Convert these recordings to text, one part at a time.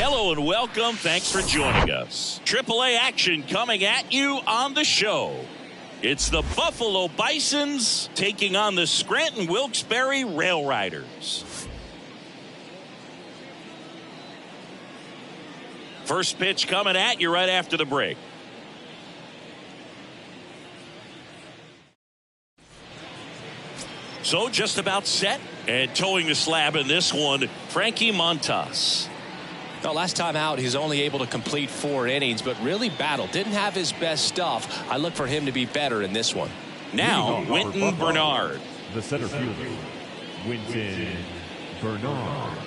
Hello and welcome. Thanks for joining us. AAA action coming at you on the show. It's the Buffalo Bisons taking on the Scranton Wilkes-Barre Railriders. First pitch coming at you right after the break. So just about set and towing the slab in this one, Frankie Montas. Now, last time out, he's only able to complete 4 innings, but really battled. Didn't have his best stuff. I look for him to be better in this one. Now, Winton Bernard. The center fielder, Winton Bernard.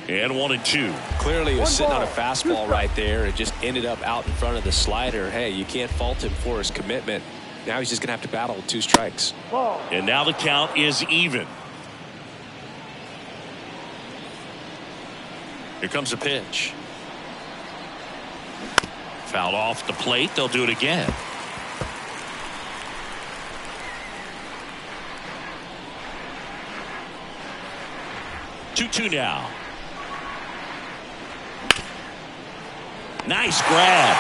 And 1-2. Clearly, he was sitting on a fastball right there. It just ended up out in front of the slider. Hey, you can't fault him for his commitment. Now he's just going to have to battle with 2 strikes. And now the count is even. Here comes a pitch. Fouled off the plate. They'll do it again. Two now. Nice grab.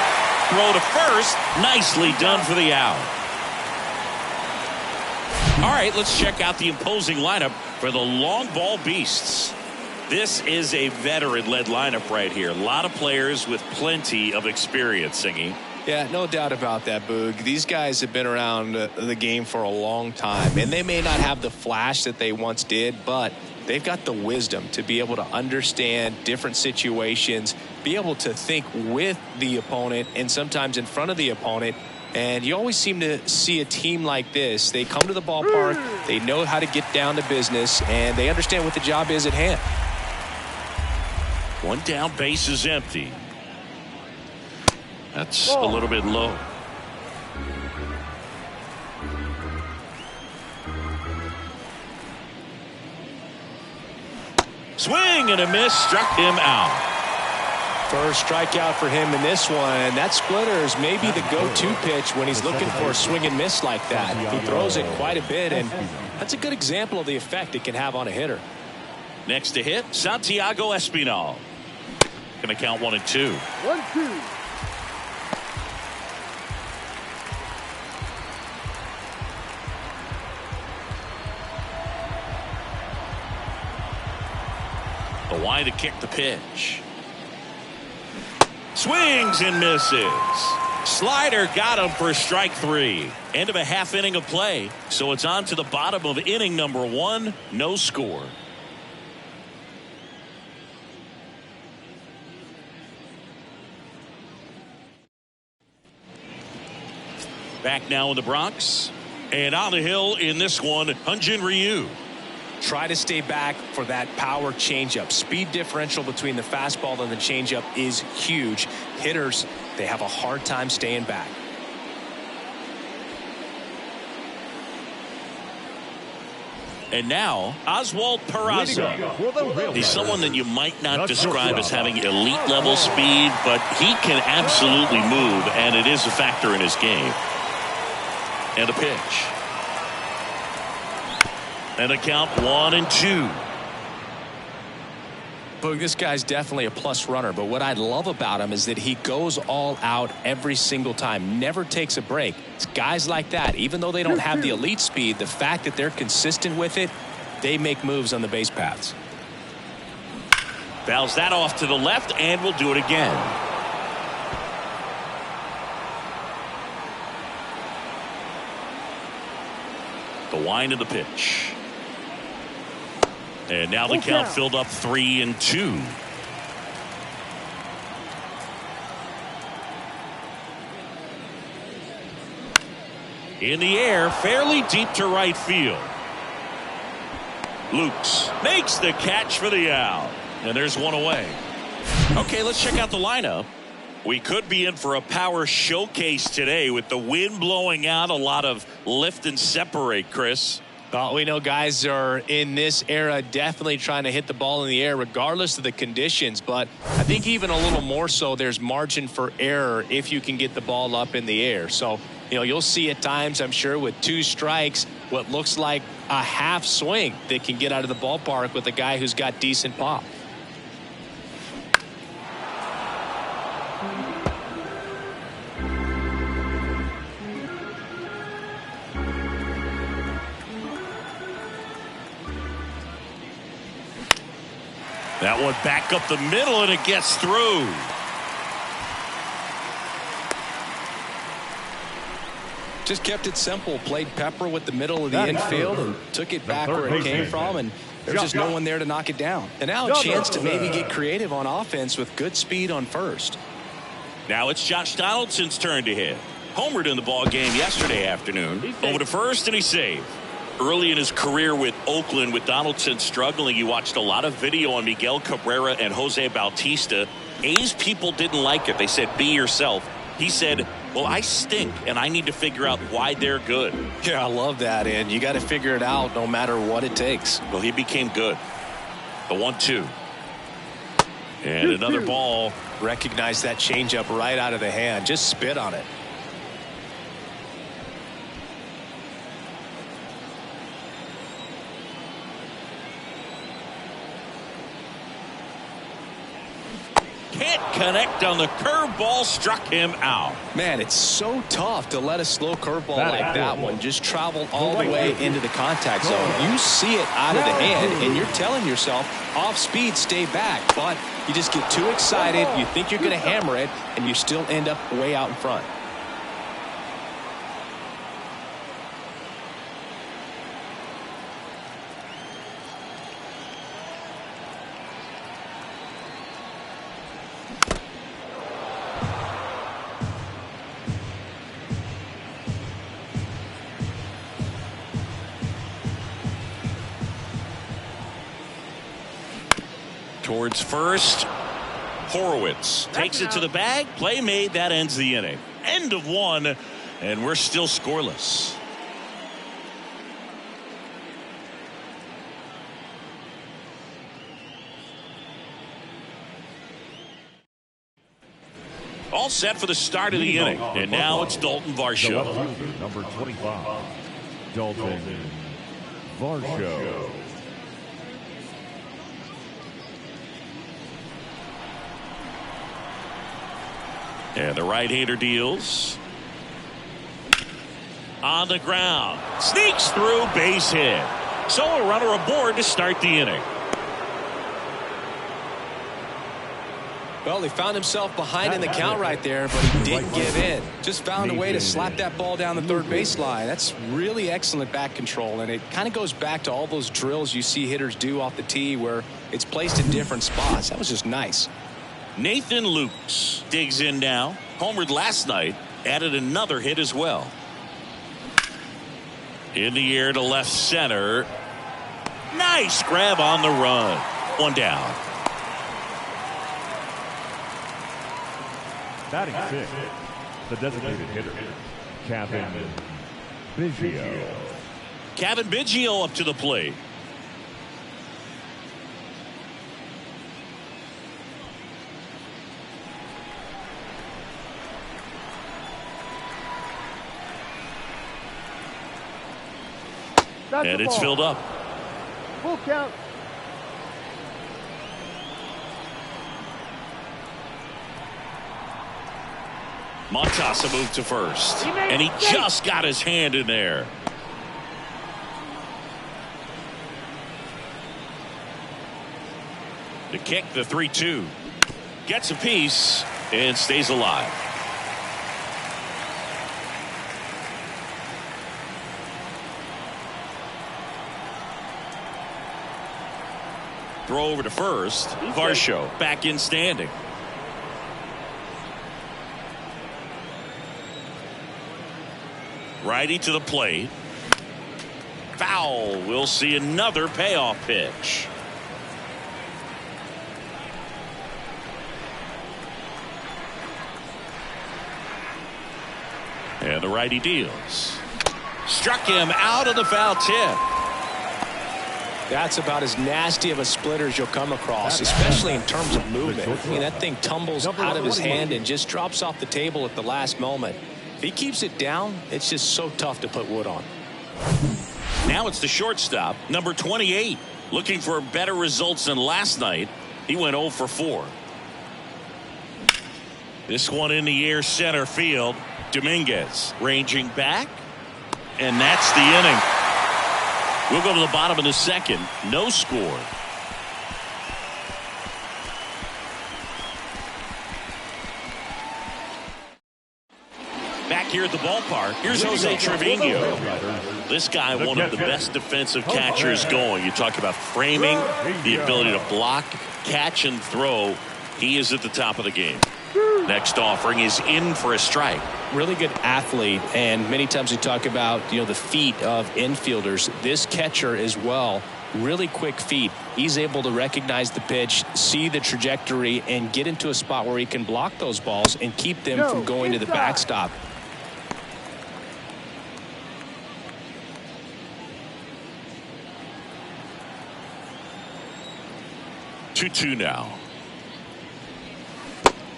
Throw to first. Nicely done for the out. All right, let's check out the imposing lineup for the long ball beasts. This is a veteran-led lineup right here. A lot of players with plenty of experience, Singy. Yeah, no doubt about that, Boog. These guys have been around the game for a long time, and they may not have the flash that they once did, but they've got the wisdom to be able to understand different situations, be able to think with the opponent and sometimes in front of the opponent. And you always seem to see a team like this. They come to the ballpark, they know how to get down to business, and they understand what the job is at hand. One down, base is empty. That's a little bit low. Swing and a miss, struck him out. First strikeout for him in this one. That splitter is maybe the go-to pitch when he's looking for a swing and miss like that. He throws it quite a bit, and that's a good example of the effect it can have on a hitter. Next to hit, Santiago Espinal. Going to count 1-2. 1-2. The wide to kick the pitch. Swings and misses. Slider got him for strike 3. End of a half inning of play. So it's on to the bottom of inning number 1. No score. Back now in the Bronx. And on the hill in this one, Hyun-Jin Ryu. Try to stay back for that power changeup. Speed differential between the fastball and the changeup is huge. Hitters, they have a hard time staying back. And now, Oswald Peraza. He's someone that you might not describe as having elite level speed, but he can absolutely move, and it is a factor in his game. And a pitch. And a count 1-2. Boog, this guy's definitely a plus runner, but what I love about him is that he goes all out every single time, never takes a break. It's guys like that, even though they don't have the elite speed, the fact that they're consistent with it, they make moves on the base paths. Fouls that off to the left, and we'll do it again. The wind of the pitch. And now the count filled up 3-2. In the air, fairly deep to right field. Lukes makes the catch for the out. And there's one away. Okay, let's check out the lineup. We could be in for a power showcase today with the wind blowing out, a lot of lift and separate, Chris. Well, we know guys are in this era definitely trying to hit the ball in the air regardless of the conditions, but I think even a little more so there's margin for error if you can get the ball up in the air. So, you'll see at times, I'm sure, with 2 strikes, what looks like a half swing that can get out of the ballpark with a guy who's got decent pop. That one back up the middle, and it gets through. Just kept it simple. Played pepper with the middle of the infield and took it back where it came from, and there's just no one there to knock it down. And now a chance to maybe get creative on offense with good speed on first. Now it's Josh Donaldson's turn to hit. Homered in the ball game yesterday afternoon. Over to first, and he saved. Early in his career with Oakland, with Donaldson struggling, you watched a lot of video on Miguel Cabrera and Jose Bautista. A's people didn't like it. They said, be yourself. He said, well, I stink, and I need to figure out why they're good. Yeah, I love that, and you got to figure it out no matter what it takes. Well, he became good. The 1-2. And another ball. Recognize that changeup right out of the hand. Just spit on it. Can't connect on the curveball, struck him out. Man, it's so tough to let a slow curveball like that one just travel all the way into the contact zone. You see it out of the hand, and you're telling yourself, off speed, stay back. But you just get too excited, you think you're going to hammer it, and you still end up way out in front. Towards first, Horowitz takes it to the bag. Play made. That ends the inning. End of 1, and we're still scoreless. All set for the start of the inning, and now it's Dalton Varsho. Number 25, Dalton Varsho. And the right-hander deals. On the ground. Sneaks through, base hit. So a runner aboard to start the inning. Well, he found himself behind in the count right there, but he didn't give in. Just found a way to slap that ball down the third baseline. That's really excellent bat control, and it kind of goes back to all those drills you see hitters do off the tee where it's placed in different spots. That was just nice. Nathan Lukes digs in now. Homered last night. Added another hit as well. In the air to left center. Nice grab on the run. One down. Batting 6, the designated hitter, Kevin Biggio. Kevin Biggio up to the plate. And it's filled up. Full count. Montasa moved to first, and he just got his hand in there. The kick, the 3-2. Gets a piece and stays alive. Throw over to first. Varsho back in standing. Righty to the plate. Foul. We'll see another payoff pitch. And the righty deals. Struck him out of the foul tip. That's about as nasty of a splitter as you'll come across, especially in terms of movement. I mean, that thing tumbles out of his hand and just drops off the table at the last moment. If he keeps it down, it's just so tough to put wood on. Now it's the shortstop, number 28. Looking for better results than last night. He went 0 for 4. This one in the air, center field. Dominguez ranging back. And that's the inning. We'll go to the bottom of the second. No score. Back here at the ballpark, here's Jose Trevino. This guy, one of the best defensive catchers going. You talk about framing, the ability to block, catch, and throw. He is at the top of the game. Next offering is in for a strike. Really good athlete, and many times we talk about the feet of infielders. This catcher as well, really quick feet. He's able to recognize the pitch, see the trajectory, and get into a spot where he can block those balls and keep them from going to the backstop. Two now.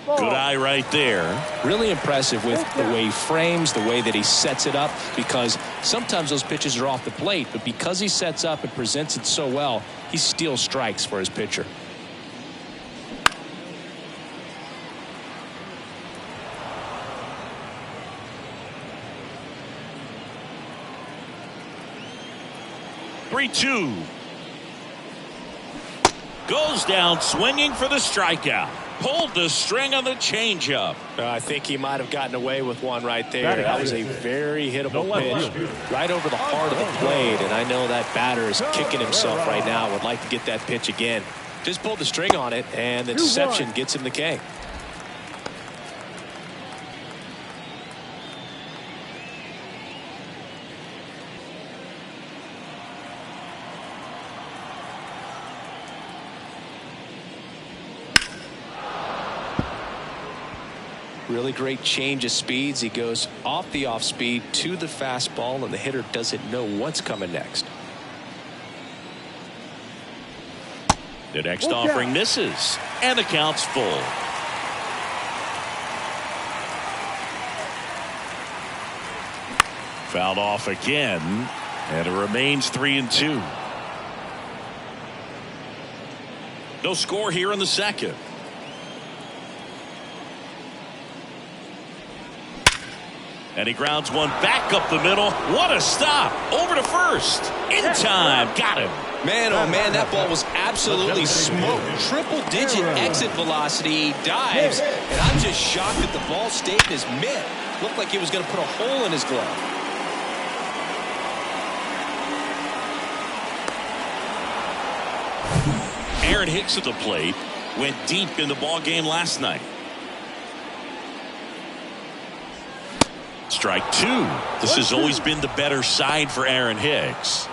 Good eye right there. Really impressive with the way he frames, the way that he sets it up, because sometimes those pitches are off the plate, but because he sets up and presents it so well, he steals strikes for his pitcher. Three-two. Goes down swinging for the strikeout. Pulled the string on the changeup. I think he might have gotten away with one right there. That was a very hittable pitch right over the heart of the plate, and I know that batter is kicking himself right now. Would like to get that pitch again. Just pulled the string on it, and the deception gets him the K. Really great change of speeds. He goes off the off speed to the fastball, and the hitter doesn't know what's coming next. The next offering misses, and the count's full. Fouled off again, and it remains 3-2. No score here in the second. And he grounds one back up the middle. What a stop. Over to first. In time. Got him. Man, oh man, that ball was absolutely smoked. Triple-digit exit velocity. He dives, and I'm just shocked that the ball stayed in his mitt. Looked like he was going to put a hole in his glove. Aaron Hicks at the plate. Went deep in the ball game last night. Strike two. This has always been the better side for Aaron Hicks.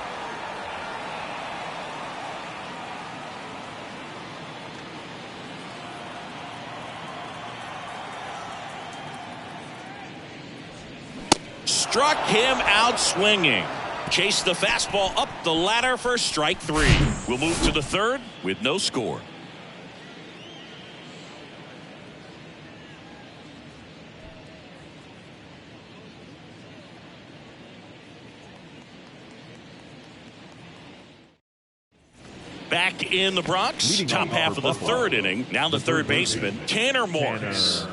Struck him out swinging. Chased the fastball up the ladder for strike three. We'll move to the third with no score. Back in the Bronx, top half of the third inning. Now the third baseman, Tanner Morris.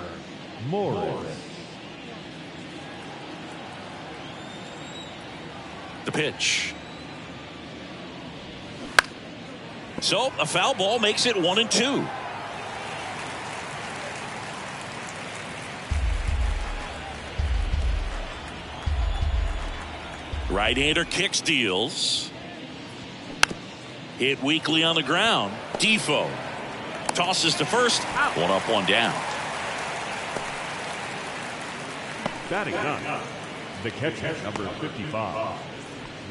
The pitch. So a foul ball makes it 1-2. Right-hander kicks, deals. Hit weakly on the ground. Defoe tosses to first. One up, one down. Batting up, the catcher, number 55.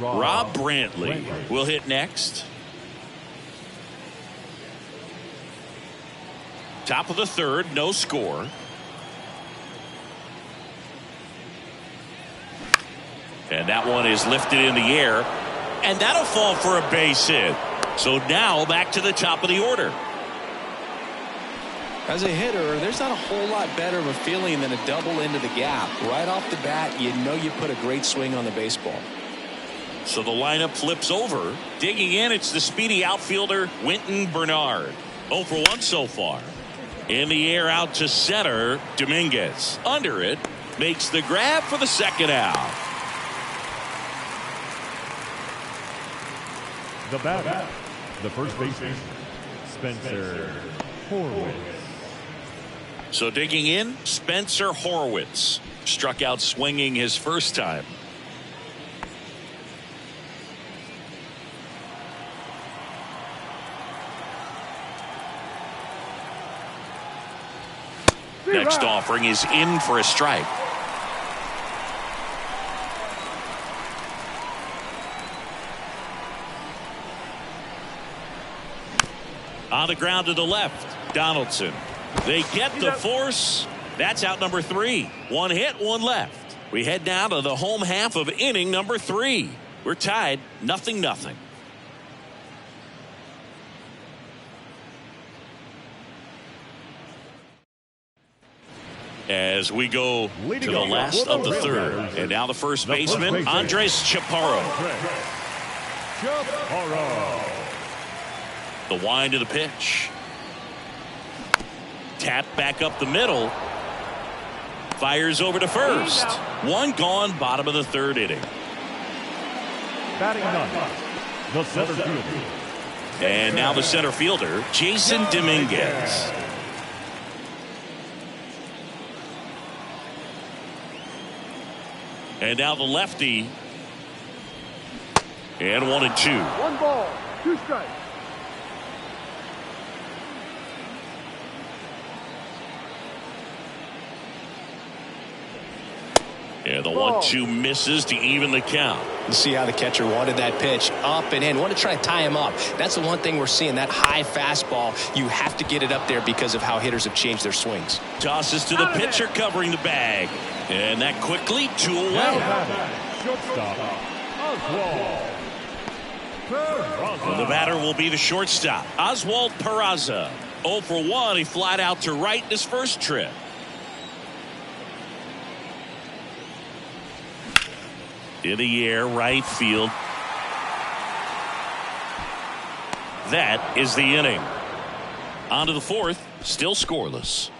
Rob Brantley will hit next. Top of the third, no score. And that one is lifted in the air. and that'll fall for a base hit. So now back to the top of the order. As a hitter, there's not a whole lot better of a feeling than a double into the gap. Right off the bat, you know you put a great swing on the baseball. So the lineup flips over. Digging in, it's the speedy outfielder, Winton Bernard. 0 for 1 so far. In the air out to center, Dominguez. Under it, makes the grab for the second out. The batter, the first baseman, Spencer Horwitz. So digging in, Spencer Horwitz. Struck out swinging his first time. Next offering is in for a strike. On the ground to the left, Donaldson. They get the force. That's out number 3. 1 hit, 1 left. We head now to the home half of inning number 3. We're tied 0-0. As we go to the last of the third. And now the first baseman, Andres Chaparro. The wind of the pitch. Tap back up the middle. Fires over to first. 1 gone, bottom of the third inning. Batting ninth, the center fielder. And now the center fielder, Jason Dominguez. And now the lefty. And 1-2. 1 ball, 2 strikes. And the 1-2 misses to even the count. You see how the catcher wanted that pitch up and in. Want to try to tie him up. That's the one thing we're seeing. That high fastball, you have to get it up there because of how hitters have changed their swings. Tosses to the pitcher covering the bag. And that quickly 2 away. Shortstop, Oswald. And the batter will be the shortstop, Oswald Peraza. 0 for 1. He flied out to right in his first trip. In the air, right field. That is the inning. On to the fourth, still scoreless.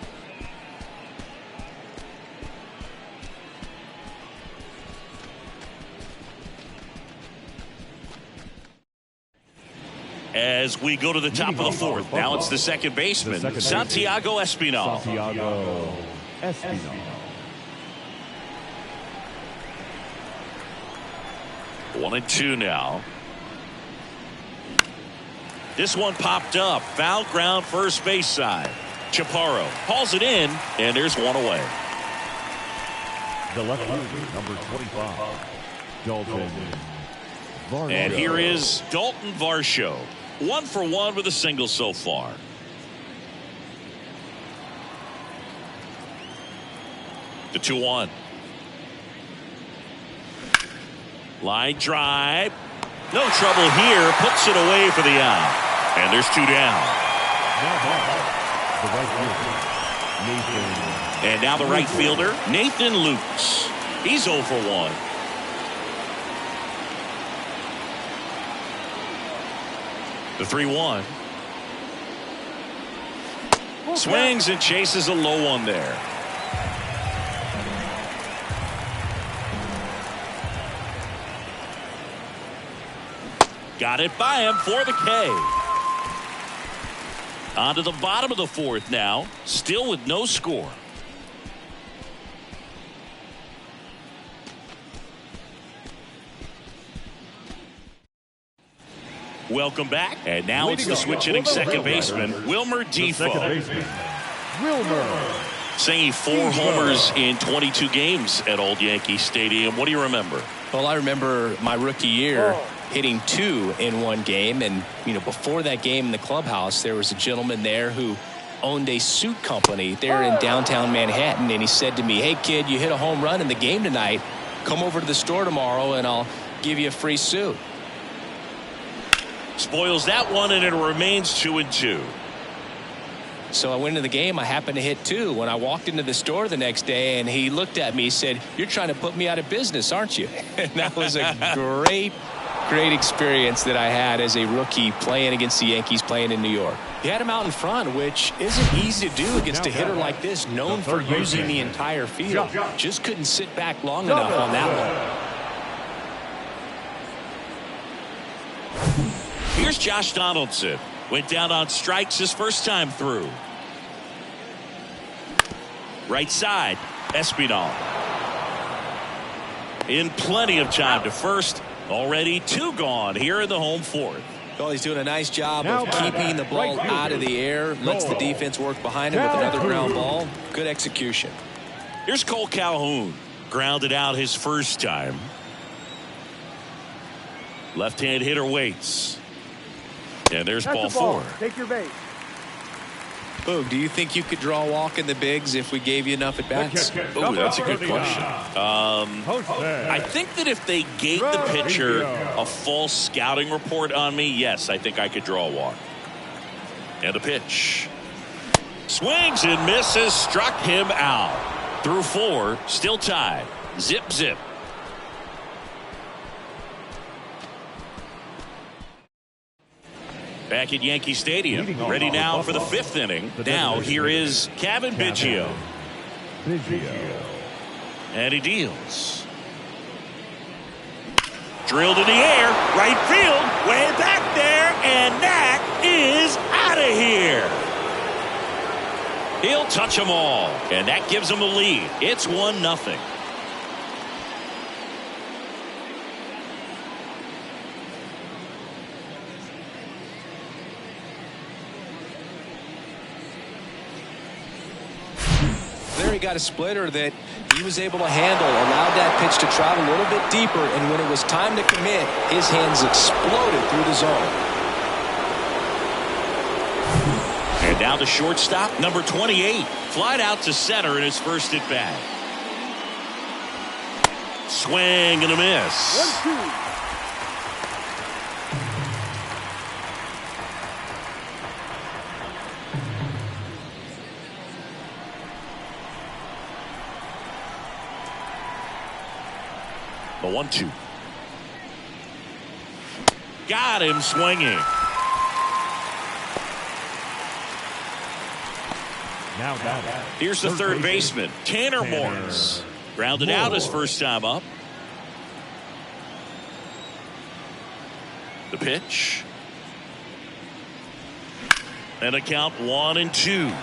As we go to the top of the fourth, now it's the second baseman, Santiago Espinal. Santiago Espinal. 1-2 now. This one popped up. Foul ground first base side. Chaparro hauls it in, and there's 1 away. The left fielder, number 25, Dalton Varsho. And here is Dalton Varsho. 1 for 1 with a single so far. The 2-1. Line drive. No trouble here. Puts it away for the out. And there's 2 down. The right fielder, Nathan. And now the right fielder, Nathan Lukes. He's 0 for 1. The 3-1. Swings and chases a low one there. Got it by him for the K. On to the bottom of the fourth now. Still with no score. Welcome back. And now it's the switch hitting second baseman, Wilmer Defoe. Wilmer. Saying 4 homers in 22 games at Old Yankee Stadium. What do you remember? Well, I remember my rookie year hitting 2 in 1 game. And, you know, before that game in the clubhouse, there was a gentleman there who owned a suit company there in downtown Manhattan. And he said to me, "Hey, kid, you hit a home run in the game tonight. Come over to the store tomorrow and I'll give you a free suit." Spoils that one, and it remains 2-2. So I went into the game. I happened to hit 2 when I walked into the store the next day, and he looked at me and said, "You're trying to put me out of business, aren't you?" And that was a great experience that I had as a rookie playing against the Yankees, playing in New York. He had him out in front, which isn't easy to do against a hitter like this, known for using the entire field. Just couldn't sit back long enough on that one. Here's Josh Donaldson. Went down on strikes his first time through. Right side, Espinal. In plenty of time to first. Already 2 gone here in the home fourth. Well, he's doing a nice job of keeping the ball out of the air. Lets the defense work behind him with another ground ball. Good execution. Here's Cole Calhoun. Grounded out his first time. Left-hand hitter waits. And there's ball 4. Take your base. Boog, do you think you could draw a walk in the bigs if we gave you enough at bats? Oh, that's a good question. I think that if they gave the pitcher a false scouting report on me, yes, I think I could draw a walk. And a pitch. Swings and misses, struck him out. Through 4, still tied. Zip, zip. Back at Yankee Stadium, ready now for the 5th inning. Now here is Kevin Biggio. And he deals. Drilled in the air, right field, way back there, and that is out of here. He'll touch them all, and that gives them the lead. It's 1-0. There he got a splitter that he was able to handle, allowed that pitch to travel a little bit deeper, and when it was time to commit, his hands exploded through the zone. And now the shortstop, number 28, flied out to center in his first at bat. Swing and a miss. 1-2. The 1-2. Got him swinging. Here's the third baseman, Tanner Morris. Grounded out his first time up. The pitch. And a count 1-2.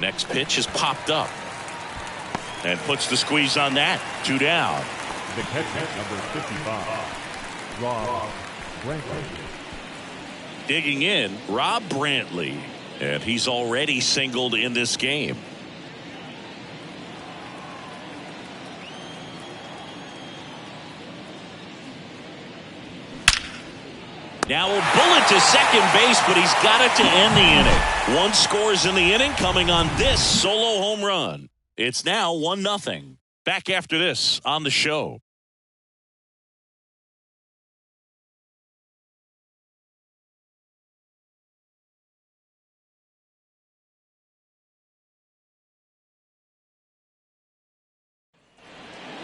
Next pitch is popped up. And puts the squeeze on that. 2 down. The catcher, number 55, Rob Brantley. Digging in, Rob Brantley. And he's already singled in this game. Now a bullet to second base, but he's got it to end the inning. 1 scores in the inning coming on this solo home run. It's now 1-0. Back after this on the show.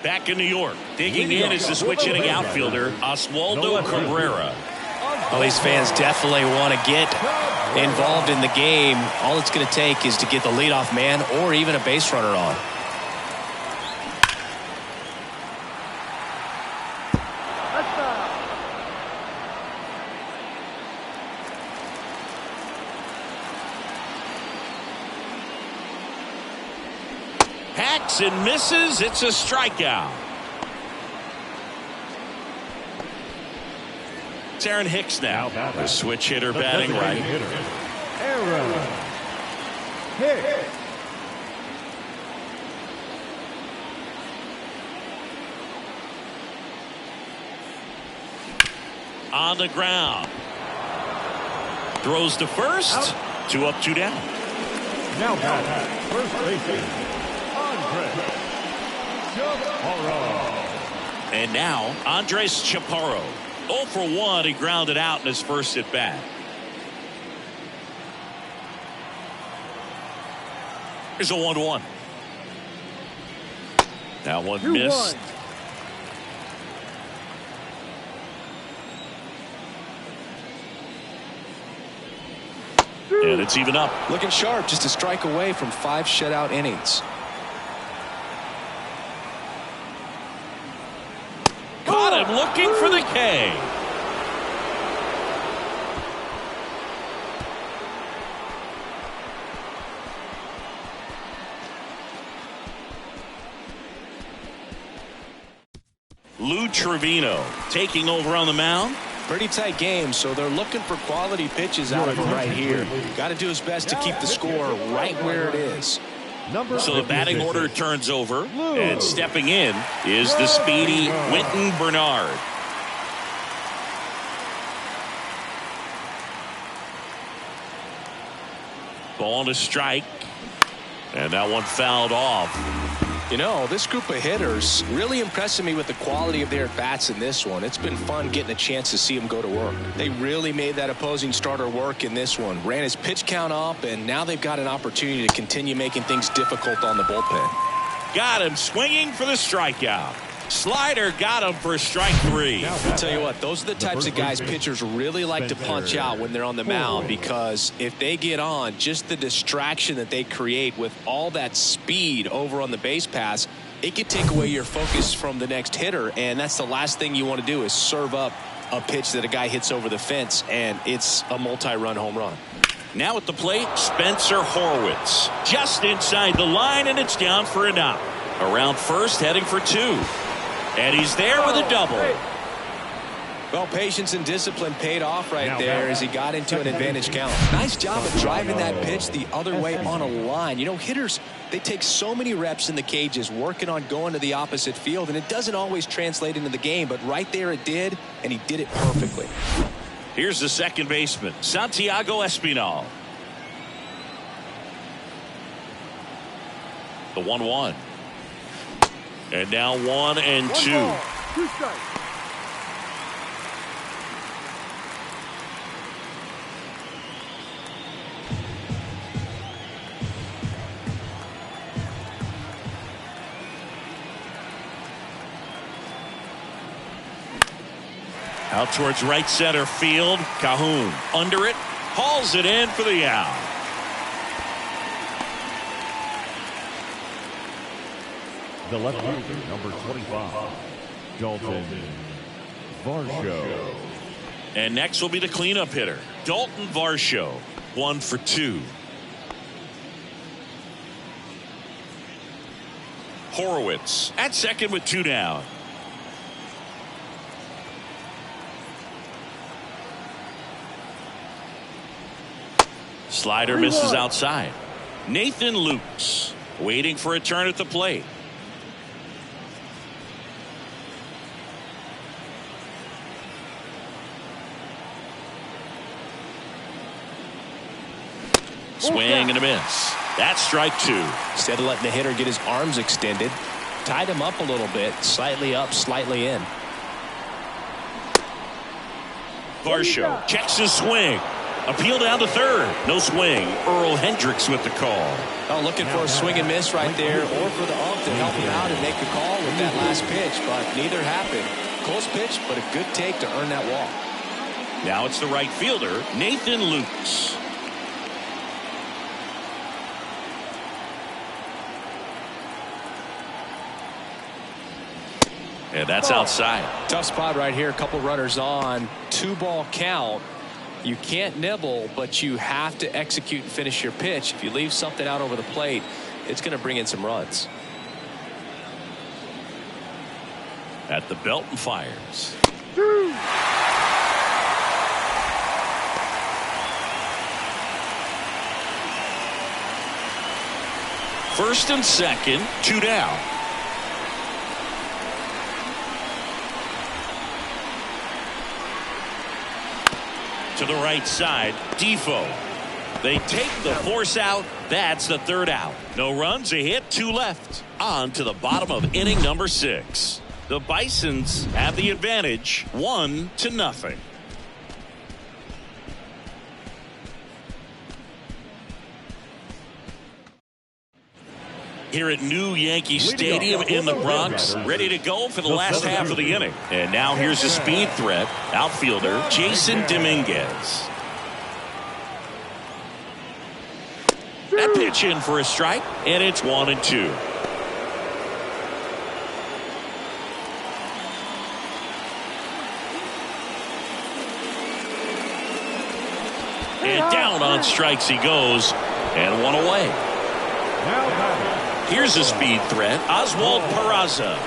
Back in New York, digging in is the switch hitting outfielder, Oswaldo Cabrera. Well, these fans definitely want to get involved in the game. All it's going to take is to get the leadoff man or even a base runner on. Hacks and misses. It's a strikeout. It's Aaron Hicks now. The switch hitter batting right. Aaron Hicks. On the ground. Throws to first. 2 up, 2 down. Now batting, first baseman, Andres Chaparro. And now, Andres Chaparro. 0 for 1. He grounded out in his first at bat. Here's a 1-1. That one missed. And it's even up. Looking sharp, just a strike away from 5 shutout innings. Caught him looking for the K. Lou Trevino taking over on the mound. Pretty tight game, so they're looking for quality pitches out of him right here. Got to do his best to keep the score right where it is. So the batting order turns over, and stepping in is the speedy Wynton Bernard. Ball and a strike, and that one fouled off. You know, this group of hitters really impressing me with the quality of their at-bats in this one. It's been fun getting a chance to see them go to work. They really made that opposing starter work in this one. Ran his pitch count up, and now they've got an opportunity to continue making things difficult on the bullpen. Got him swinging for the strikeout. Slider got him for strike 3. I'll tell you what, those are the types of guys pitchers really like to punch out when they're on the mound, because if they get on, just the distraction that they create with all that speed over on the base pass, it could take away your focus from the next hitter, and that's the last thing you want to do is serve up a pitch that a guy hits over the fence, and it's a multi-run home run. Now at the plate, Spencer Horwitz. Just inside the line, and it's down for a knock. Around first, heading for 2. And he's there with a double. Well, patience and discipline paid off right there as he got into an advantage count. Nice job of driving that pitch the other way on a line. You know, hitters, they take so many reps in the cages working on going to the opposite field, and it doesn't always translate into the game, but right there it did, and he did it perfectly. Here's the second baseman, Santiago Espinal. The 1-1. And now 1 and 2. 2 strikes. Out towards right center field. Cahoon under it. Hauls it in for the out. The left fielder, number 25, Dalton Varsho. And next will be the cleanup hitter, Dalton Varsho. 1 for 2. Horowitz at second with 2 down. Slider misses outside. Nathan Lukes waiting for a turn at the plate. Swing and a miss. That's strike 2. Instead of letting the hitter get his arms extended, tied him up a little bit, slightly up, slightly in. Varsho checks his swing. Appeal down to third. No swing. Earl Hendricks with the call. Oh, looking for a swing and miss right there, or for the ump to help him out and make the call with that last pitch, but neither happened. Close pitch, but a good take to earn that walk. Now it's the right fielder, Nathan Lukes. And that's outside. Tough spot right here. A couple runners on. 2-ball count. You can't nibble, but you have to execute and finish your pitch. If you leave something out over the plate, it's going to bring in some runs. At the belt and fires. First and second, 2 down. To the right side, Defoe. They take the force out. That's the third out. No runs, a hit, 2 left. On to the bottom of inning number 6. The Bisons have the advantage, 1-0. Here at New Yankee Stadium in the Bronx, ready to go for the last half of the inning. And now here's a speed threat, outfielder Jason Dominguez. That pitch in for a strike, and it's 1-2. And down on strikes he goes, and 1 away. Here's a speed threat, Oswald Peraza.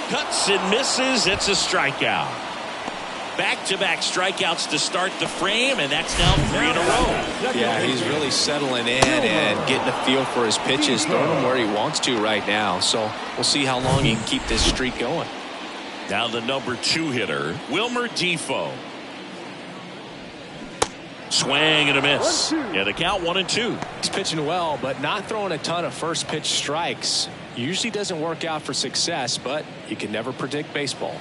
Cuts and misses. It's a strikeout. Back-to-back strikeouts to start the frame, and that's now 3 in a row. Yeah, he's really settling in and getting a feel for his pitches, throwing them where he wants to right now. So we'll see how long he can keep this streak going. Now the number 2 hitter, Wilmer Defoe. Swing and a miss. Yeah, the count 1-2. He's pitching well, but not throwing a ton of first pitch strikes. Usually doesn't work out for success, but you can never predict baseball.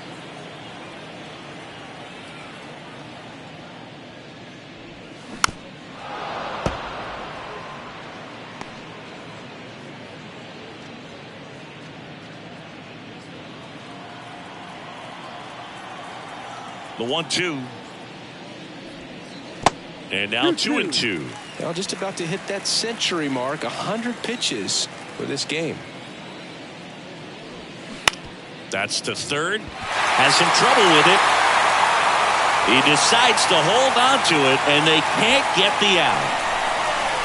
The 1-2. And now 2-2. Well, just about to hit that century mark, 100 pitches for this game. That's to third. Has some trouble with it. He decides to hold on to it, and they can't get the out.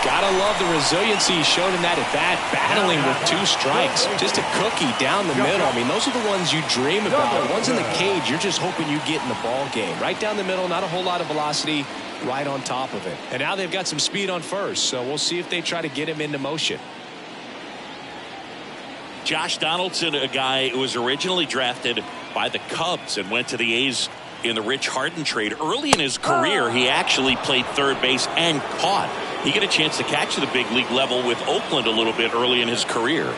Gotta love the resiliency he showed in that at bat, battling with 2 strikes. Just a cookie down the middle. I mean, those are the ones you dream about. The ones in the cage, you're just hoping you get in the ball game. Right down the middle, not a whole lot of velocity, right on top of it. And now they've got some speed on first, so we'll see if they try to get him into motion. Josh Donaldson, a guy who was originally drafted by the Cubs and went to the A's in the Rich Harden trade. Early in his career, he actually played third base and caught. He got a chance to catch at the big league level with Oakland a little bit early in his career.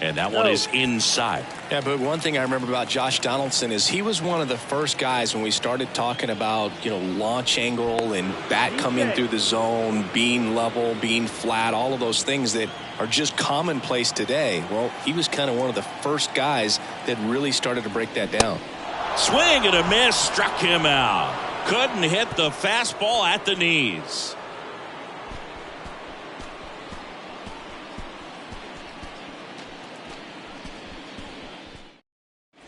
And that one is inside. Yeah, but one thing I remember about Josh Donaldson is he was one of the first guys when we started talking about, launch angle and bat coming through the zone, being level, being flat, all of those things that are just commonplace today. Well, he was kind of one of the first guys that really started to break that down. Swing and a miss, struck him out. Couldn't hit the fastball at the knees.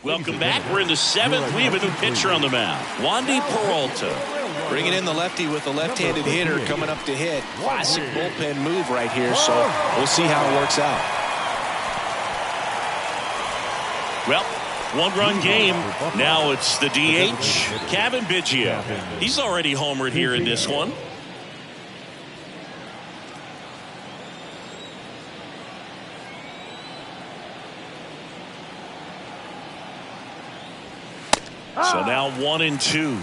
Welcome back. We're in the 7th. We have a new pitcher on the mound. Wandy Peralta. Bringing in the lefty with a left-handed hitter coming up to hit. Classic bullpen move right here, so we'll see how it works out. Well, 1-run game. Now it's the DH, Kevin Biggio. He's already homered here in this one. So now 1-2.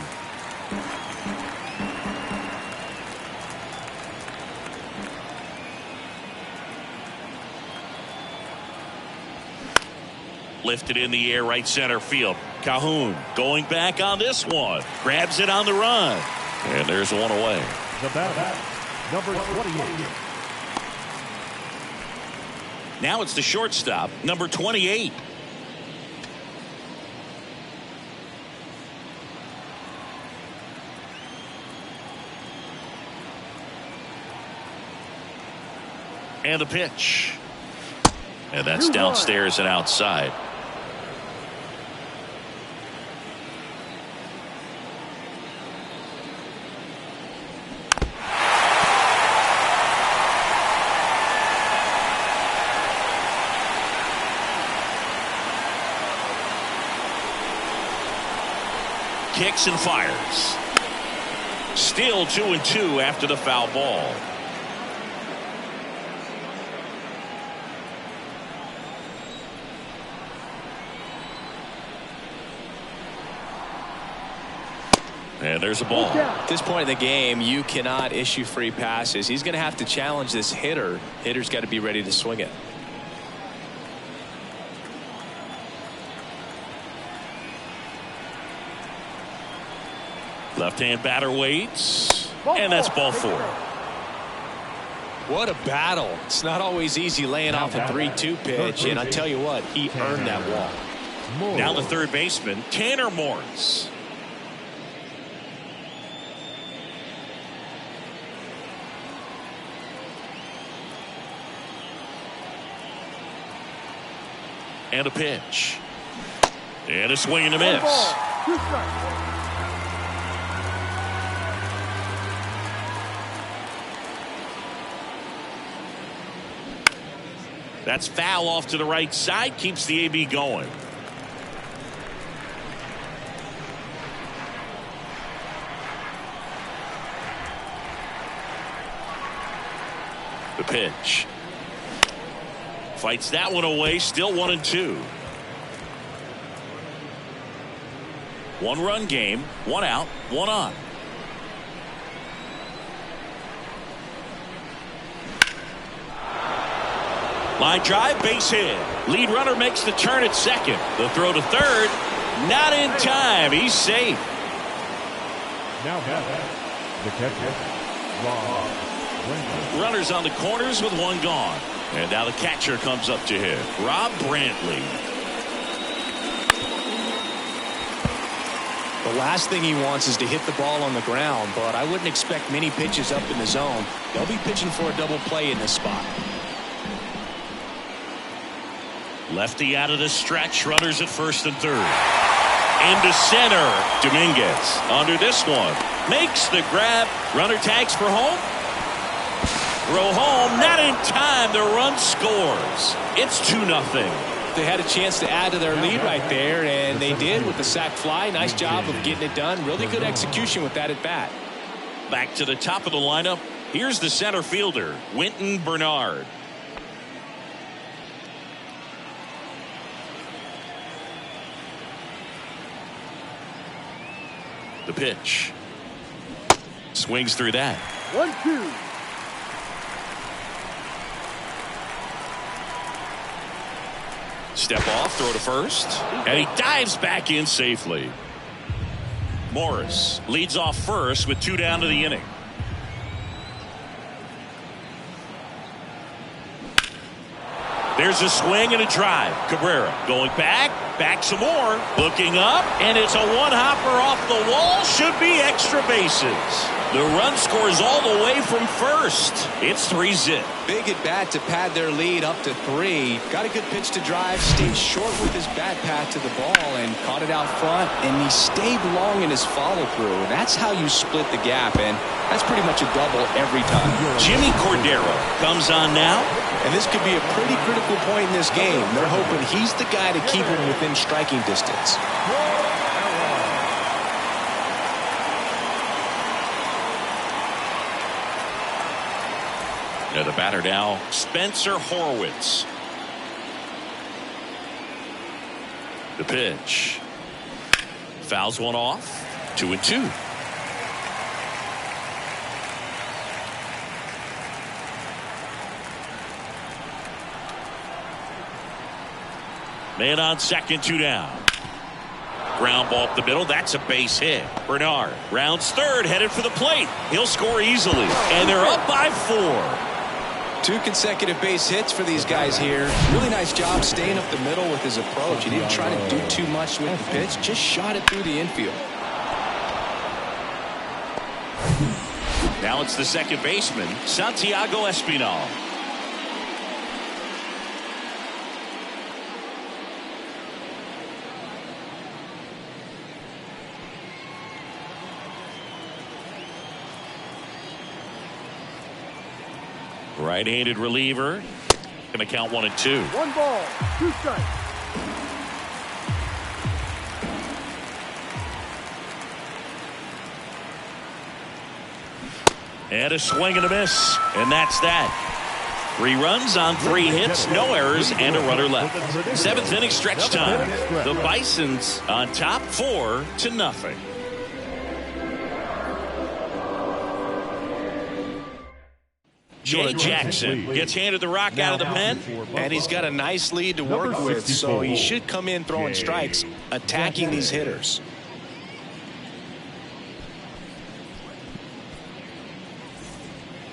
Lifted in the air, right center field. Calhoun going back on this one. Grabs it on the run. And there's 1 away. The batter, number 28. Now it's the shortstop, number 28. And the pitch. And that's downstairs and outside. Kicks and fires. Still 2-2 after the foul ball. And there's a ball. At this point in the game, you cannot issue free passes. He's going to have to challenge this hitter. Hitter's got to be ready to swing it. Left-hand batter waits. And that's ball 4. What a battle. It's not always easy laying off a 3-2 pitch. And I tell you what, he earned that walk. Now the third baseman, Tanner Morris. And a pitch. And a swing and a miss. That's foul off to the right side. Keeps the AB going. The pitch. Fights that one away. Still 1-2. 1-run game. 1 out. 1 on. Line drive. Base hit. Lead runner makes the turn at second. The throw to third. Not in time. He's safe. Now the catcher. Runners on the corners with 1 gone. And now the catcher comes up to hit. Rob Brantley. The last thing he wants is to hit the ball on the ground, but I wouldn't expect many pitches up in the zone. They'll be pitching for a double play in this spot. Lefty out of the stretch. Runners at first and third. Into center. Dominguez under this one. Makes the grab. Runner tags for home. Throw home, not in time. The run scores. It's 2-0. They had a chance to add to their lead right there, and they did with the sac fly. Nice job of getting it done. Really good execution with that at bat. Back to the top of the lineup. Here's the center fielder, Winton Bernard. The pitch. Swings through that. 1-2. Step off, throw to first, and he dives back in safely. Morris leads off first with 2 down to the inning. There's a swing and a drive. Cabrera going back some more, looking up, and it's a one-hopper off the wall. Should be extra bases. The run scores all the way from first. It's 3-0. Big at bat to pad their lead up to 3. Got a good pitch to drive, stayed short with his bat path to the ball and caught it out front, and he stayed long in his follow through. That's how you split the gap, and that's pretty much a double every time. Jimmy Cordero comes on now. And this could be a pretty critical point in this game. They're hoping he's the guy to keep him within striking distance. The batter now, Spencer Horwitz. The pitch. Fouls one off. 2-2. Man on second, 2 down. Ground ball up the middle. That's a base hit. Bernard rounds third, headed for the plate. He'll score easily. And they're up by 4. 2 consecutive base hits for these guys here. Really nice job staying up the middle with his approach. He didn't try to do too much with the pitch, just shot it through the infield. Now it's the second baseman, Santiago Espinal. Right-handed reliever. Going to count 1 and 2. 1 ball, 2 strikes. And a swing and a miss. And that's that. 3 runs on 3 hits, no errors, and a runner left. 7th inning stretch time. The Bisons on top 4-0. Jay Jackson gets handed the rock out of the pen. And he's got a nice lead to work with, so he should come in throwing strikes, attacking these hitters.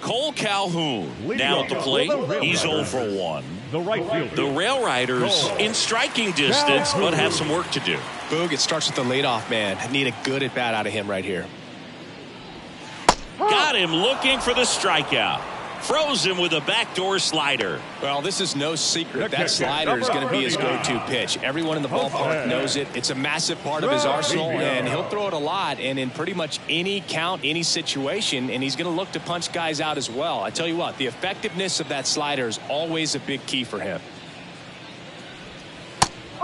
Cole Calhoun now at the plate. He's 0 for 1. The right fielder. The Railriders in striking distance, but have some work to do. Boog, it starts with the leadoff man. I need a good at bat out of him right here. Got him looking for the strikeout. Froze him with a backdoor slider. Well, this is no secret. That slider is going to be his go-to pitch. Everyone in the ballpark knows it. It's a massive part of his arsenal, and he'll throw it a lot and in pretty much any count, any situation, and he's going to look to punch guys out as well. I tell you what, the effectiveness of that slider is always a big key for him.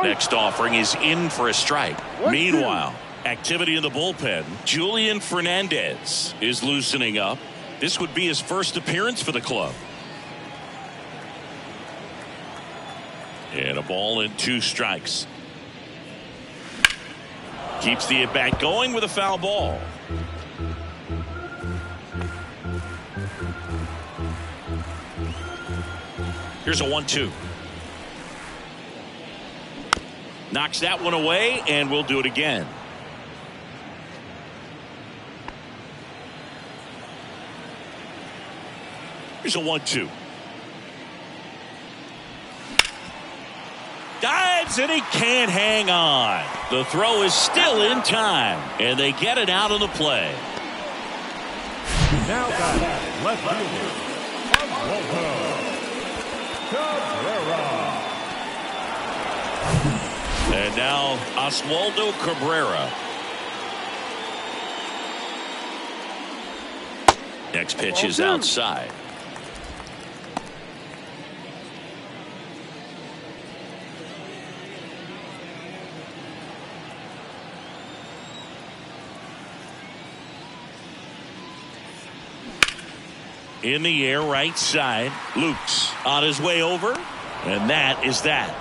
Next offering is in for a strike. Meanwhile, activity in the bullpen. Julian Fernandez is loosening up. This would be his first appearance for the club. And a ball and 2 strikes. Keeps the at-bat going with a foul ball. Here's a 1-2. Knocks that one away, and we'll do it again. Here's a 1-2. Dives, and he can't hang on. The throw is still in time, and they get it out of the play. Now got left fielder. Cabrera. And now Oswaldo Cabrera. Next pitch is outside. In the air, right side. Luke's on his way over, and that is that.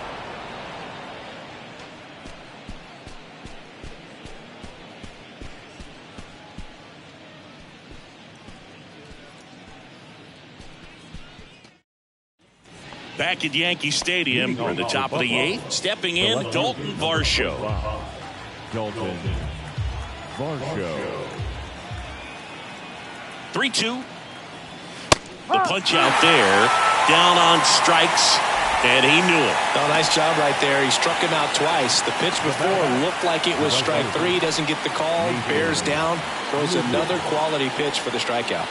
Back at Yankee Stadium, we're at the top of the 8th. Stepping in, Dalton Varsho. Dalton Varsho. 3-2. The punch out there, down on strikes, and he knew it. Oh, nice job right there. He struck him out twice. The pitch before looked like it was strike 3. Doesn't get the call. Bears down. Throws another quality pitch for the strikeout.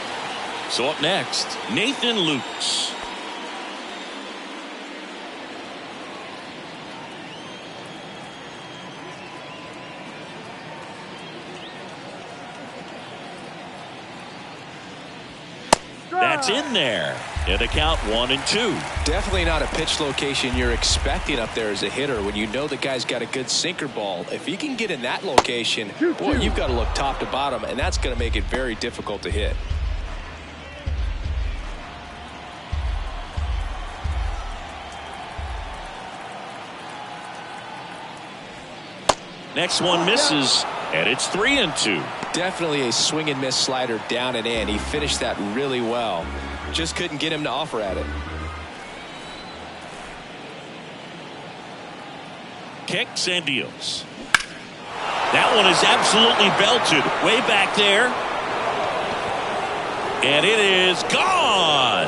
So up next, Nathan Lukes. That's in there. And a count 1-2. Definitely not a pitch location you're expecting up there as a hitter when you know the guy's got a good sinker ball. If he can get in that location, boy, you've got to look top to bottom, and that's going to make it very difficult to hit. Next one misses, and it's 3-2. Definitely a swing and miss slider down and in. He finished that really well. Just couldn't get him to offer at it. Kicks and deals. That one is absolutely belted way back there. And it is gone.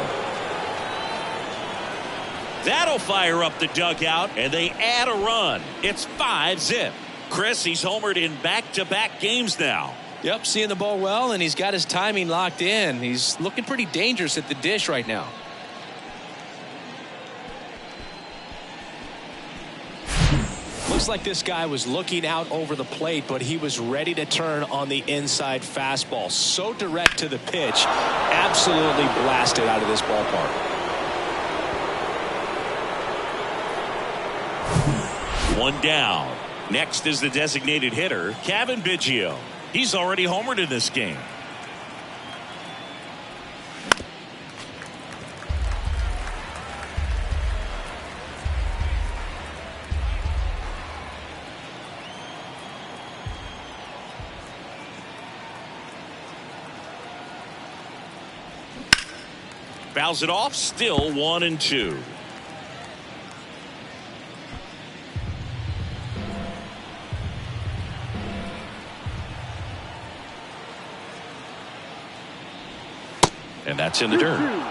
That'll fire up the dugout, and they add a run. It's 5-zip. Chris, he's homered in back-to-back games now. Yep, seeing the ball well, and he's got his timing locked in. He's looking pretty dangerous at the dish right now. Looks like this guy was looking out over the plate, but he was ready to turn on the inside fastball. So direct to the pitch, absolutely blasted out of this ballpark. One down. Next is the designated hitter, Kevin Biggio. He's already homered in this game. Fouls it off, still 1-2. And that's in the dirt.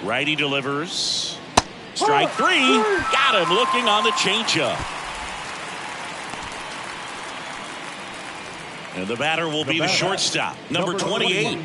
Righty delivers. Strike three. Got him looking on the changeup. And the batter will be the shortstop, number 28.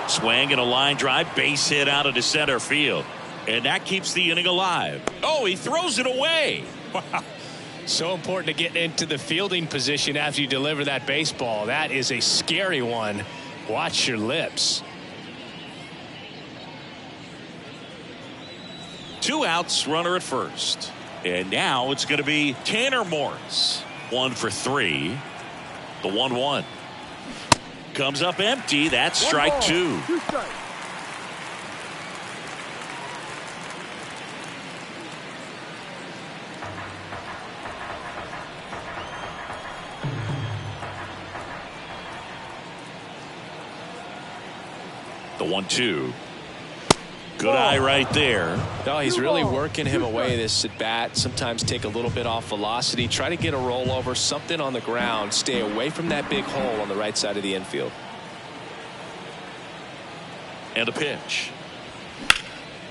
Swing and a line drive, base hit out into center field. And that keeps the inning alive. Oh, he throws it away. Wow. So important to get into the fielding position after you deliver that baseball. That is a scary one. Watch your lips. 2 outs, runner at first. And now it's going to be Tanner Morris. 1 for 3. The 1-1. Comes up empty. That's strike 2. The 1-2. Good eye right there. No, he's really working him away this at bat. Sometimes take a little bit off velocity. Try to get a rollover, something on the ground. Stay away from that big hole on the right side of the infield. And a pitch.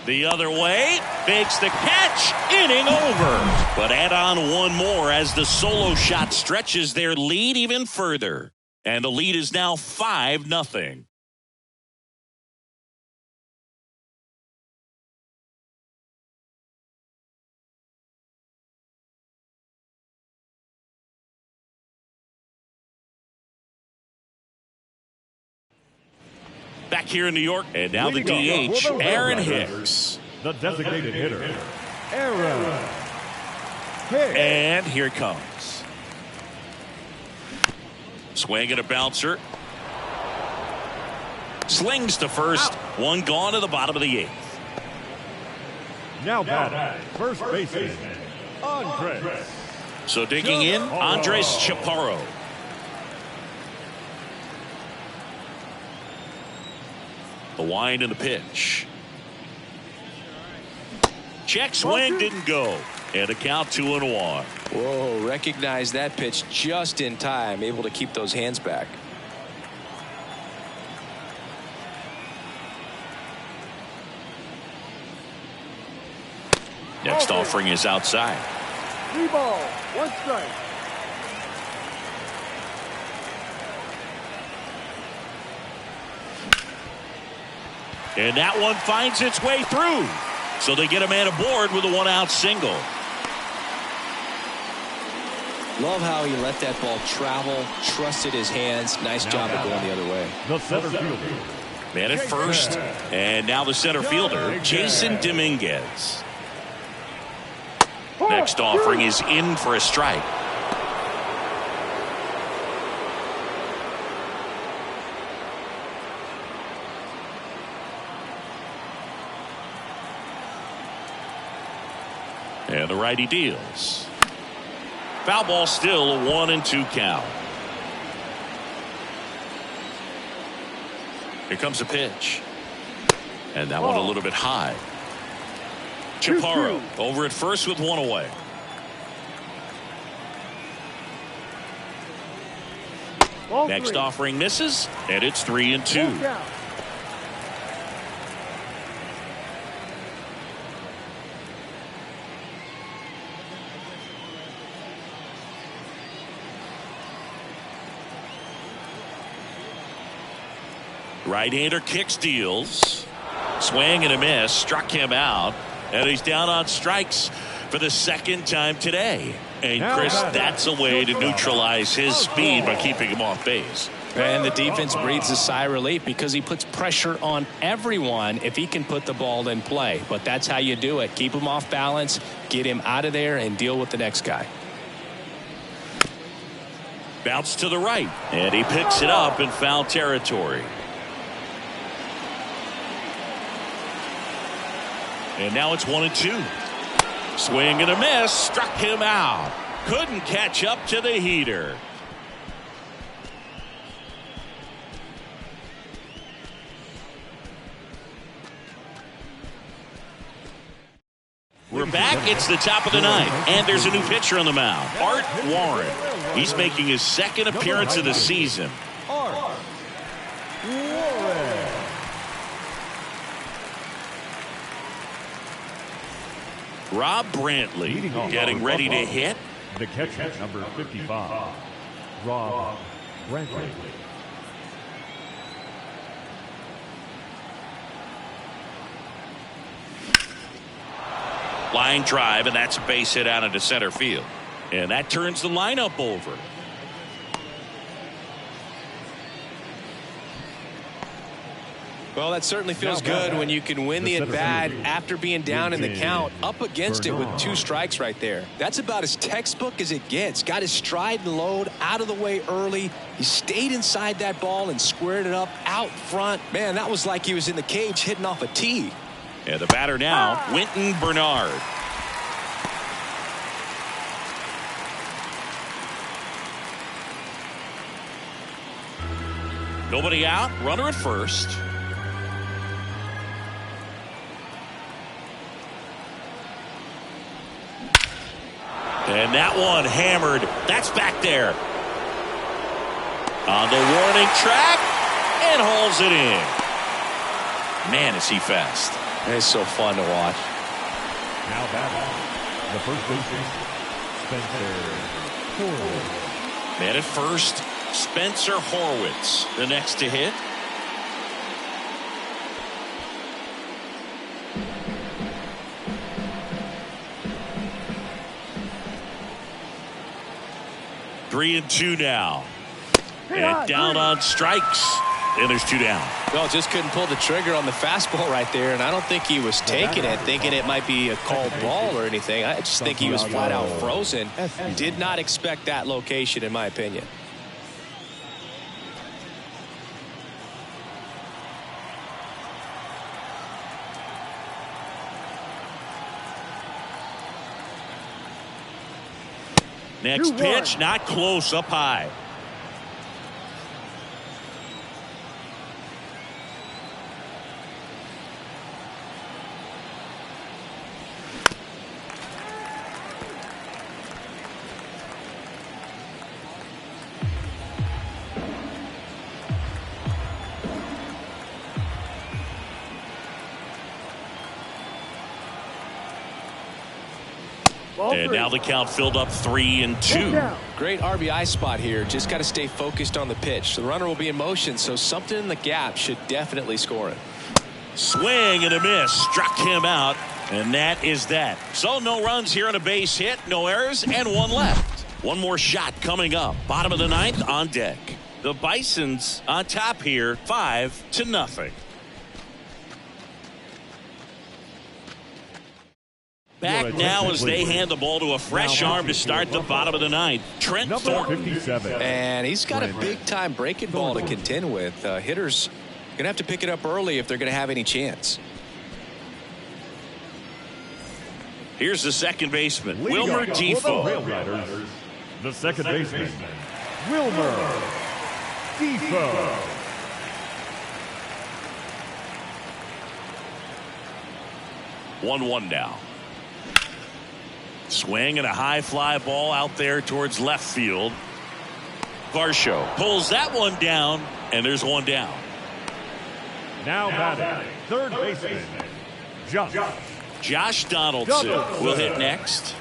The other way. Makes the catch. Inning over. But add on one more as the solo shot stretches their lead even further. And the lead is now 5-0. Back here in New York, and now the DH, Aaron Hicks. The designated hitter, Aaron Hicks. And here it comes. Swing and a bouncer. Slings to first. One gone to the bottom of the 8th. Now batting, first baseman, Andres. So digging in, Andres Chaparro. The wind and the pitch. Check swing, didn't go. And a count 2-1. Whoa, recognize that pitch just in time. Able to keep those hands back. Next offering is outside. 3 balls, 1 strike. And that one finds its way through. So they get a man aboard with a 1-out single. Love how he let that ball travel, trusted his hands. Nice job of going the other way. The center fielder. Man at first. And now the center fielder, Jason Dominguez. Next offering is in for a strike. And the righty deals. Foul ball, still a 1-2 count. Here comes a pitch. And that one a little bit high. Chaparro over at first with 1 away. Next offering misses, and it's 3-2. Right-hander kicks, deals. Swing and a miss. Struck him out. And he's down on strikes for the 2nd time today. And Chris, that's a way to neutralize his speed by keeping him off base. And the defense breathes a sigh of relief because he puts pressure on everyone if he can put the ball in play. But that's how you do it. Keep him off balance, get him out of there, and deal with the next guy. Bounce to the right. And he picks it up in foul territory. And now it's 1-2. Swing and a miss. Struck him out. Couldn't catch up to the heater. We're back. It's the top of the ninth, and there's a new pitcher on the mound, Art Warren. He's making his second appearance of the season. Art Warren. Rob Brantley getting ready to hit. The catcher, number 55, Rob Brantley. Line drive, and that's a base hit out into center field. And that turns the lineup over. Well, that certainly feels good when you can win the at-bat after being down in the count, up against it with 2 strikes right there. That's about as textbook as it gets. Got his stride and load out of the way early. He stayed inside that ball and squared it up out front. Man, that was like he was in the cage hitting off a tee. And the batter now, Winton Bernard. Nobody out, runner at first. And that one hammered. That's back there. On the warning track and hauls it in. Man, is he fast. It's so fun to watch. Now batting, the first baseman, Spencer Horwitz. Man at first, Spencer Horwitz, the next to hit. Three and two now. And down on strikes. And there's 2 down. Well, just couldn't pull the trigger on the fastball right there, and I don't think he was taking it, thinking it might be a called ball or anything. I just think he was flat out frozen. Did not expect that location, in my opinion. Next pitch, not close, up high. And now the count filled up 3-2. Great RBI spot here. Just got to stay focused on the pitch. The runner will be in motion, so something in the gap should definitely score it. Swing and a miss. Struck him out. And that is that. So no runs here on a base hit. No errors and 1 left. One more shot coming up. Bottom of the ninth on deck. The Bisons on top here 5-0. Back now as they hand the ball to a fresh arm to start the bottom of the ninth. Trent Thornton. 57. And he's got a big-time breaking ball to contend with. Hitters going to have to pick it up early if they're going to have any chance. Here's the second baseman, Wilmer Defoe. Railriders, the second baseman, Wilmer Defoe. 1-1 now. Swing and a high fly ball out there towards left field. Varsho pulls that one down, and there's 1 down. Now batting, third baseman, Josh Donaldson will hit next.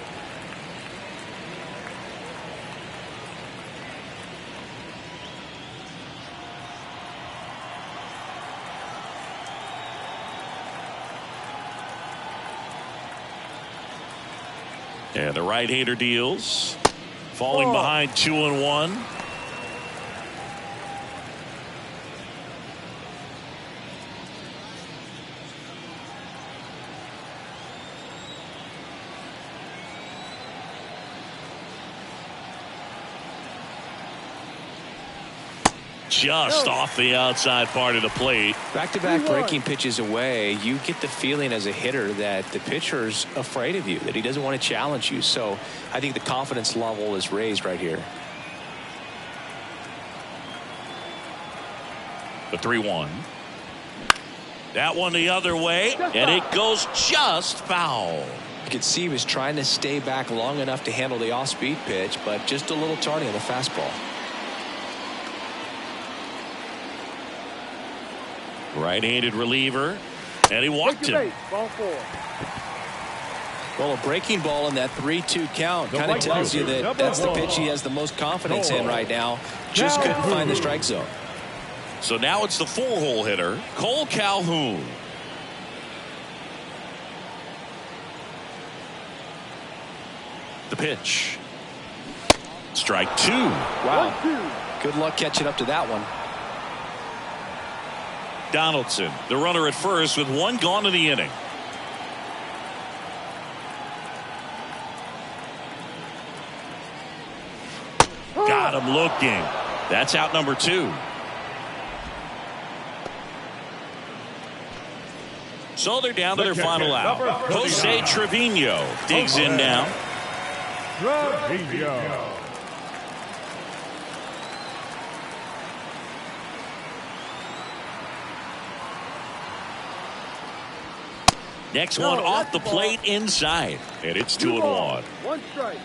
And the right-hander deals. Falling behind 2-1. just off the outside part of the plate. Back-to-back breaking pitches away, you get the feeling as a hitter that the pitcher's afraid of you, that he doesn't want to challenge you. So I think the confidence level is raised right here. The 3-1. That one the other way, and it goes just foul. You could see he was trying to stay back long enough to handle the off-speed pitch, but just a little tardy on the fastball. Right-handed reliever, and he walked him. Ball 4. Well, a breaking ball in that 3-2 count kind of tells you that that's the pitch he has the most confidence in right now. Just couldn't find the strike zone. So now it's the 4-hole hitter, Cole Calhoun. The pitch. Strike 2. Wow. Good luck catching up to that one. Donaldson, the runner at first with one gone in the inning. Got him looking. That's out number 2. So they're down to their final out. Jose Trevino digs in now. Trevino. Next one off the plate inside. And it's 2-1. 1 strike.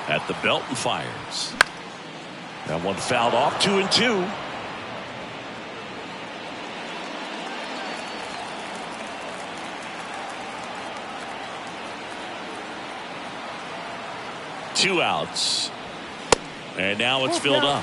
At the belt and fires. That one fouled off. 2-2. Two outs. And now it's filled up.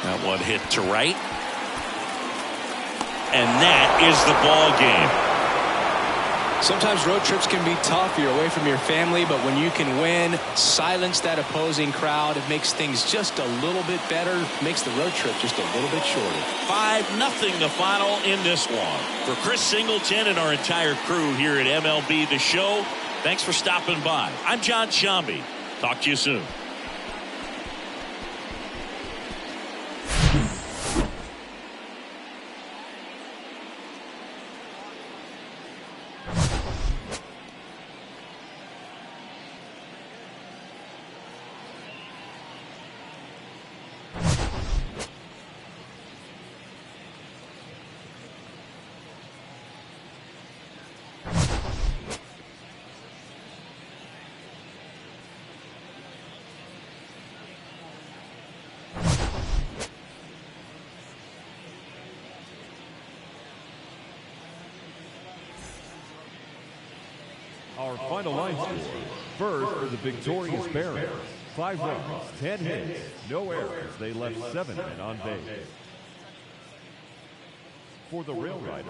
That one hit to right. And that is the ball game. Sometimes road trips can be tough. You're away from your family, but when you can win, silence that opposing crowd, it makes things just a little bit better, makes the road trip just a little bit shorter. 5-0 the final in this one. For Chris Singleton and our entire crew here at MLB The Show, thanks for stopping by. I'm John Shambi. Talk to you soon. Our final line score. First for the victorious Barons. 5 runs, 10 hits, no errors. They left 7 men on base. For the Railriders,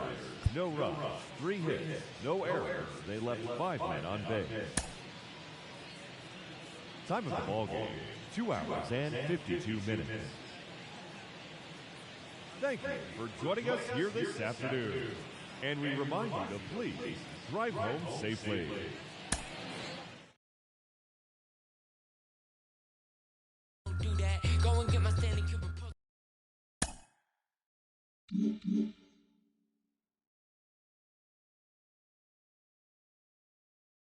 no runs, 3 hits, no errors. They left 5 men on base. Time of the ball game, 2 hours and 52 minutes. Thank you for joining us here this afternoon. And we remind you to please drive home safely. Do that. Go and get my Stanley Cuban.